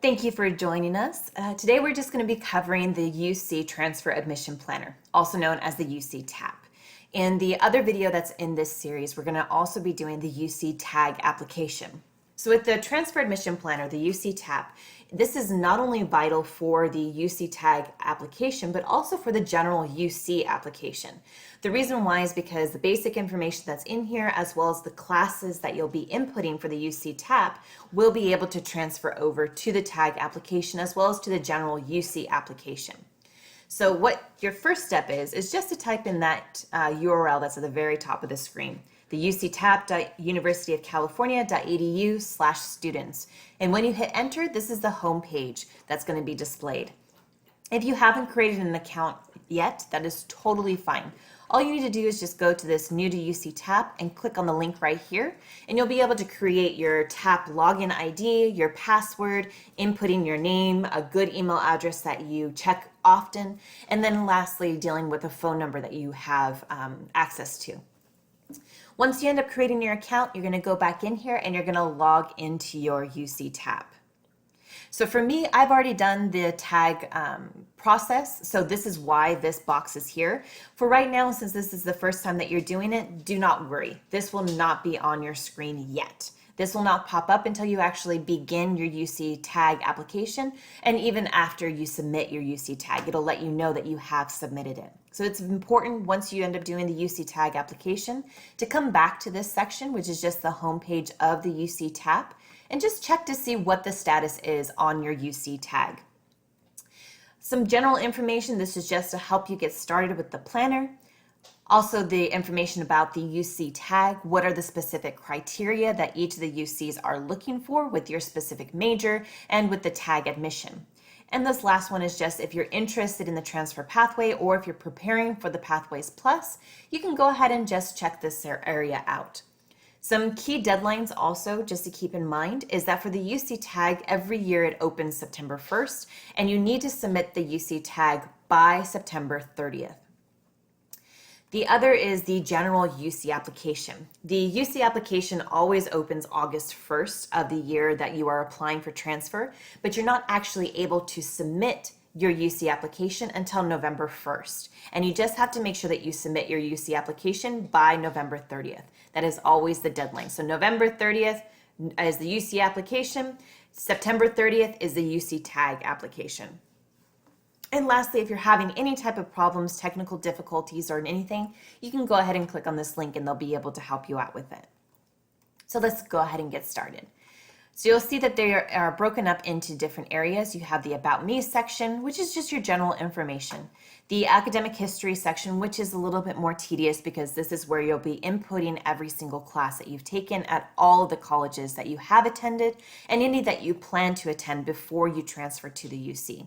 Thank you for joining us. Today we're just going to be covering the UC Transfer Admission Planner, also known as the UC TAP. In the other video that's in this series, we're going to also be doing the UC TAG application. So with the Transfer Admission Planner, the UC TAP, this is not only vital for the UC TAG application, but also for the general UC application. The reason why is because the basic information that's in here, as well as the classes that you'll be inputting for the UC TAP, will be able to transfer over to the TAG application, as well as to the general UC application. So what your first step is just to type in that URL that's at the very top of the screen, the uctap.universityofcalifornia.edu/students. And when you hit enter, this is the home page that's going to be displayed. If you haven't created an account yet, that is totally fine. All you need to do is just go to this new to UC TAP and click on the link right here, and you'll be able to create your TAP login ID, your password, inputting your name, a good email address that you check often, and then lastly, dealing with a phone number that you have access to. Once you end up creating your account, you're going to go back in here and you're going to log into your UC TAP. So for me, I've already done the tag process, so this is why this box is here. For right now, since this is the first time that you're doing it, do not worry. This will not be on your screen yet. This will not pop up until you actually begin your UC TAG application, and even after you submit your UC TAG, it'll let you know that you have submitted it. So it's important once you end up doing the UC TAG application to come back to this section, which is just the home page of the UC TAP, and just check to see what the status is on your UC TAG. Some general information, this is just to help you get started with the planner. Also the information about the UC TAG, what are the specific criteria that each of the UCs are looking for with your specific major and with the TAG admission. And this last one is just if you're interested in the transfer pathway or if you're preparing for the Pathways Plus, you can go ahead and just check this area out. Some key deadlines also, just to keep in mind, is that for the UC TAG, every year it opens September 1st, and you need to submit the UC TAG by September 30th. The other is the general UC application. The UC application always opens August 1st of the year that you are applying for transfer, but you're not actually able to submit your UC application until November 1st. And you just have to make sure that you submit your UC application by November 30th. That is always the deadline. So November 30th is the UC application. September 30th is the UC TAG application. And lastly, if you're having any type of problems, technical difficulties, or anything, you can go ahead and click on this link and they'll be able to help you out with it. So let's go ahead and get started. So you'll see that they are broken up into different areas. You have the About Me section, which is just your general information. The Academic History section, which is a little bit more tedious because this is where you'll be inputting every single class that you've taken at all of the colleges that you have attended and any that you plan to attend before you transfer to the UC.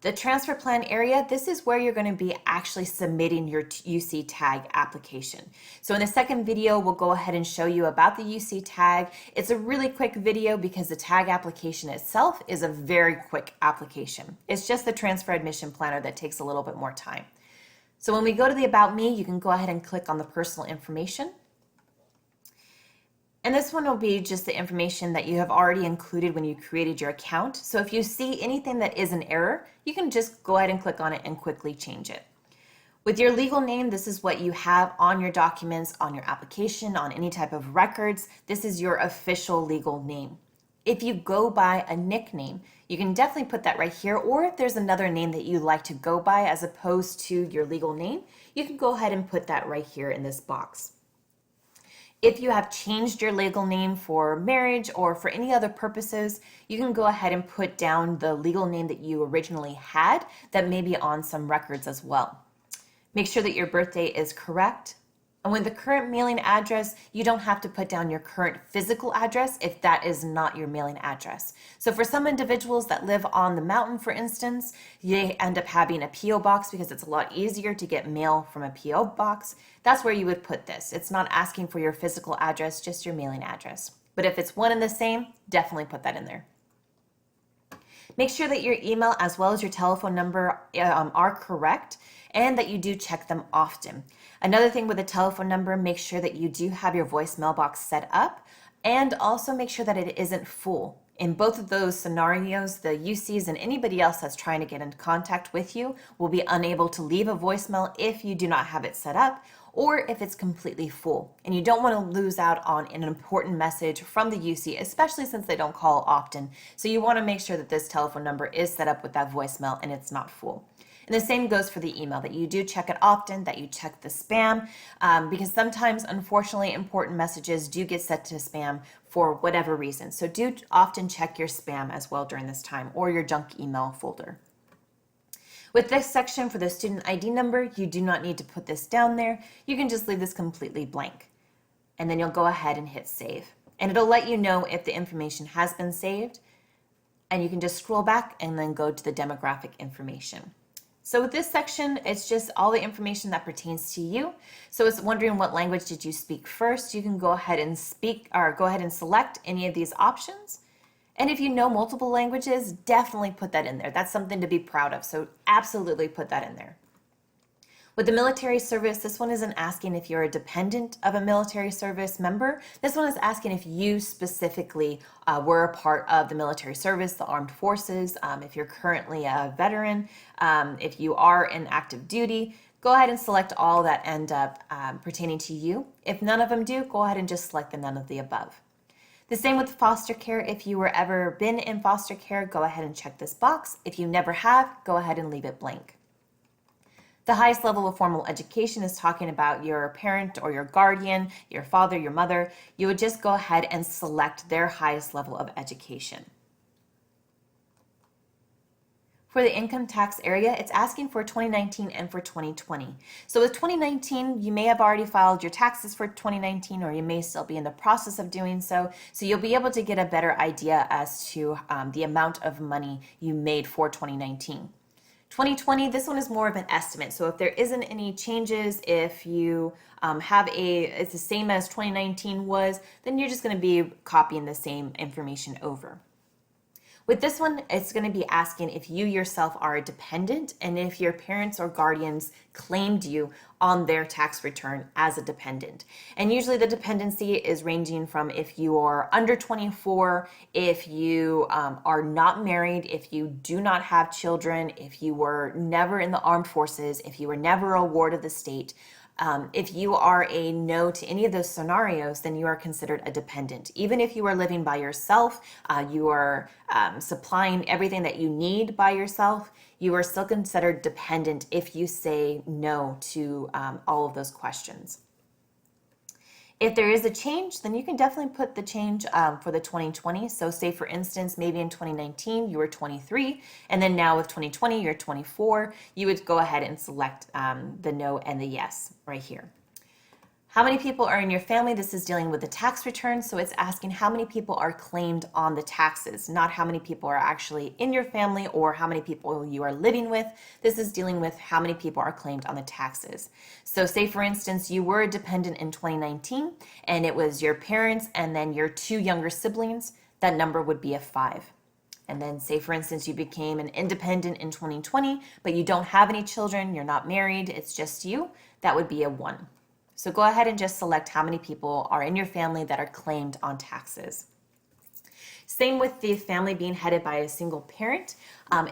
The transfer plan area, this is where you're going to be actually submitting your UC TAG application. So in the second video, we'll go ahead and show you about the UC TAG. It's a really quick video because the TAG application itself is a very quick application. It's just the transfer admission planner that takes a little bit more time. So when we go to the About Me, you can go ahead and click on the personal information. And this one will be just the information that you have already included when you created your account. So if you see anything that is an error, you can just go ahead and click on it and quickly change it. With your legal name, this is what you have on your documents, on your application, on any type of records. This is your official legal name. If you go by a nickname, you can definitely put that right here, or if there's another name that you like to go by as opposed to your legal name, you can go ahead and put that right here in this box. If you have changed your legal name for marriage or for any other purposes, you can go ahead and put down the legal name that you originally had that may be on some records as well. Make sure that your birthday is correct. And with the current mailing address, you don't have to put down your current physical address if that is not your mailing address. So for some individuals that live on the mountain, for instance, they end up having a P.O. box because it's a lot easier to get mail from a P.O. box. That's where you would put this. It's not asking for your physical address, just your mailing address. But if it's one and the same, definitely put that in there. Make sure that your email as well as your telephone number are correct and that you do check them often. Another thing with a telephone number, make sure that you do have your voicemail box set up and also make sure that it isn't full. In both of those scenarios, the UCs and anybody else that's trying to get in contact with you will be unable to leave a voicemail if you do not have it set up or if it's completely full. And you don't want to lose out on an important message from the UC, especially since they don't call often. So you want to make sure that this telephone number is set up with that voicemail and it's not full. And the same goes for the email, that you do check it often, that you check the spam, because sometimes, unfortunately, important messages do get set to spam for whatever reason. So do often check your spam as well during this time, or your junk email folder. With this section for the student ID number, you do not need to put this down there. You can just leave this completely blank. And then you'll go ahead and hit save. And it'll let you know if the information has been saved. And you can just scroll back and then go to the demographic information. So with this section, it's just all the information that pertains to you. So it's wondering what language did you speak first. You can go ahead and select any of these options. And if you know multiple languages, definitely put that in there. That's something to be proud of. So absolutely put that in there. With the military service, this one isn't asking if you're a dependent of a military service member. This one is asking if you specifically were a part of the military service, the armed forces, if you're currently a veteran, if you are in active duty. Go ahead and select all that end up pertaining to you. If none of them do, go ahead and just select the none of the above. The same with foster care. If you were ever been in foster care, go ahead and check this box. If you never have, go ahead and leave it blank. The highest level of formal education is talking about your parent or your guardian, your father, your mother. You would just go ahead and select their highest level of education. For the income tax area, it's asking for 2019 and for 2020. So with 2019, you may have already filed your taxes for 2019, or you may still be in the process of doing so. So you'll be able to get a better idea as to the amount of money you made for 2019. 2020, this one is more of an estimate. So if there isn't any changes, if you it's the same as 2019 was, then you're just going to be copying the same information over. With this one, it's going to be asking if you yourself are a dependent and if your parents or guardians claimed you on their tax return as a dependent. And usually the dependency is ranging from if you are under 24, if you are not married, if you do not have children, if you were never in the armed forces, if you were never a ward of the state. If you are a no to any of those scenarios, then you are considered a dependent. Even if you are living by yourself, you are supplying everything that you need by yourself, you are still considered dependent if you say no to all of those questions. If there is a change, then you can definitely put the change for the 2020. So say for instance, maybe in 2019, you were 23, and then now with 2020, you're 24, you would go ahead and select the no and the yes right here. How many people are in your family? This is dealing with the tax return. So it's asking how many people are claimed on the taxes, not how many people are actually in your family or how many people you are living with. This is dealing with how many people are claimed on the taxes. So say for instance, you were a dependent in 2019 and it was your parents and then your 2 younger siblings, that number would be a 5. And then say for instance, you became an independent in 2020, but you don't have any children, you're not married, it's just you, that would be a 1. So go ahead and just select how many people are in your family that are claimed on taxes. Same with the family being headed by a single parent.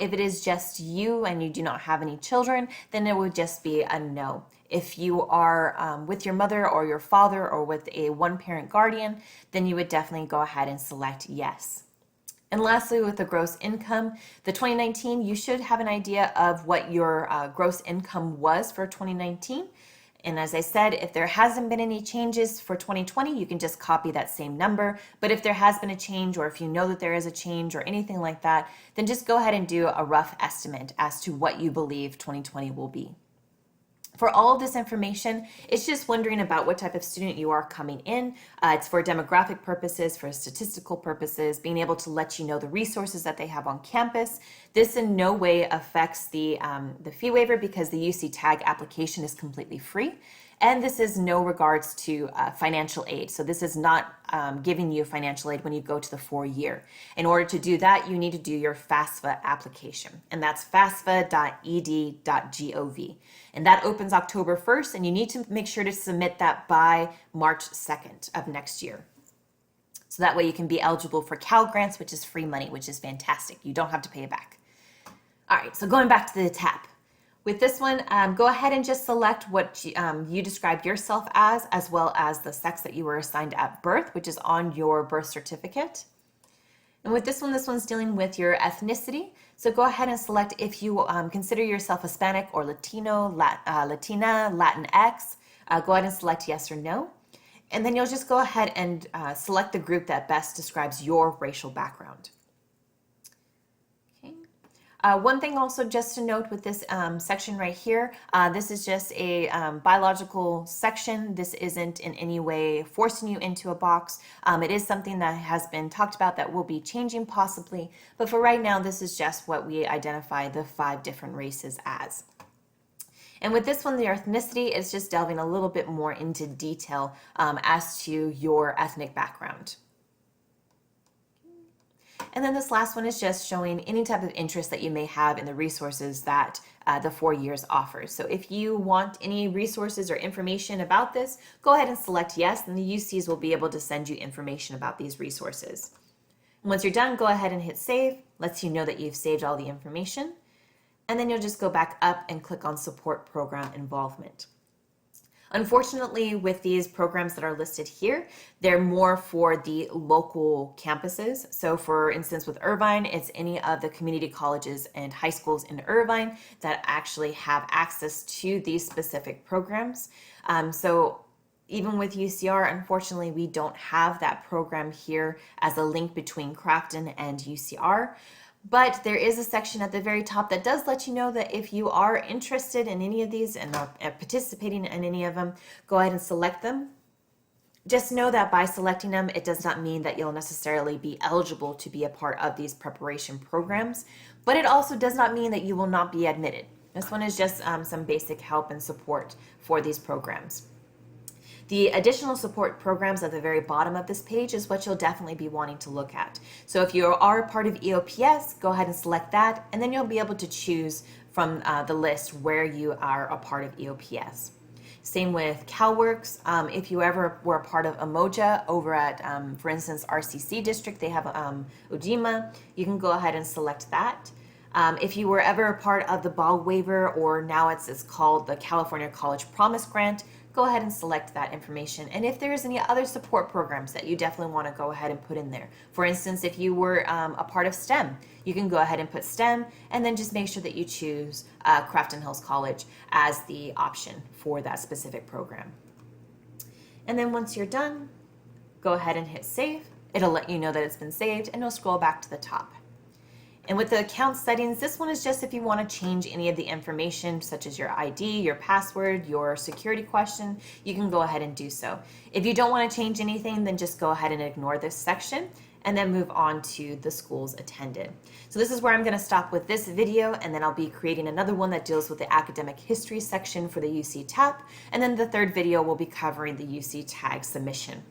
If it is just you and you do not have any children, then it would just be a no. If you are with your mother or your father or with a one-parent guardian, then you would definitely go ahead and select yes. And lastly, with the gross income, the 2019, you should have an idea of what your gross income was for 2019. And as I said, if there hasn't been any changes for 2020, you can just copy that same number. But if there has been a change, or if you know that there is a change or anything like that, then just go ahead and do a rough estimate as to what you believe 2020 will be. For all of this information, it's just wondering about what type of student you are coming in. It's for demographic purposes, for statistical purposes, being able to let you know the resources that they have on campus. This in no way affects the fee waiver because the UC Tag application is completely free. And this is no regards to financial aid. So this is not giving you financial aid when you go to the 4-year. In order to do that, you need to do your FAFSA application. And that's fafsa.ed.gov. And that opens October 1st, and you need to make sure to submit that by March 2nd of next year. So that way you can be eligible for Cal Grants, which is free money, which is fantastic. You don't have to pay it back. All right, so going back to the tab. With this one, go ahead and just select what you describe yourself as well as the sex that you were assigned at birth, which is on your birth certificate. And with this one's dealing with your ethnicity. So go ahead and select if you consider yourself Hispanic or Latino, Latina, Latinx. Go ahead and select yes or no. And then you'll just go ahead and select the group that best describes your racial background. Okay. One thing also just to note with this section right here, this is just a biological section. This isn't in any way forcing you into a box. It is something that has been talked about that will be changing possibly, but for right now, this is just what we identify the 5 different races as. And with this one, the ethnicity is just delving a little bit more into detail as to your ethnic background. And then this last one is just showing any type of interest that you may have in the resources that the 4 years offers. So if you want any resources or information about this, go ahead and select yes, and the UCs will be able to send you information about these resources. And once you're done, go ahead and hit save. Lets you know that you've saved all the information. And then you'll just go back up and click on support program involvement. Unfortunately, with these programs that are listed here, they're more for the local campuses. So for instance, with Irvine, it's any of the community colleges and high schools in Irvine that actually have access to these specific programs. So even with UCR, unfortunately, we don't have that program here as a link between Crafton and UCR. But there is a section at the very top that does let you know that if you are interested in any of these and are participating in any of them, go ahead and select them. Just know that by selecting them, it does not mean that you'll necessarily be eligible to be a part of these preparation programs, but it also does not mean that you will not be admitted. This one is just some basic help and support for these programs. The additional support programs at the very bottom of this page is what you'll definitely be wanting to look at. So if you are a part of EOPS, go ahead and select that, and then you'll be able to choose from the list where you are a part of EOPS. Same with CalWORKs. If you ever were a part of Umoja over at, for instance, RCC District, they have Ujima, you can go ahead and select that. If you were ever a part of the BAL waiver, or now it's called the California College Promise Grant, go ahead and select that information. And if there's any other support programs that you definitely want to go ahead and put in there. For instance, if you were a part of STEM, you can go ahead and put STEM, and then just make sure that you choose Crafton Hills College as the option for that specific program. And then once you're done, go ahead and hit save. It'll let you know that it's been saved, and you'll scroll back to the top. And with the account settings, this one is just if you want to change any of the information, such as your ID, your password, your security question, you can go ahead and do so. If you don't want to change anything, then just go ahead and ignore this section and then move on to the schools attended. So this is where I'm going to stop with this video, and then I'll be creating another one that deals with the academic history section for the UC TAP, and then the third video will be covering the UC TAG submission.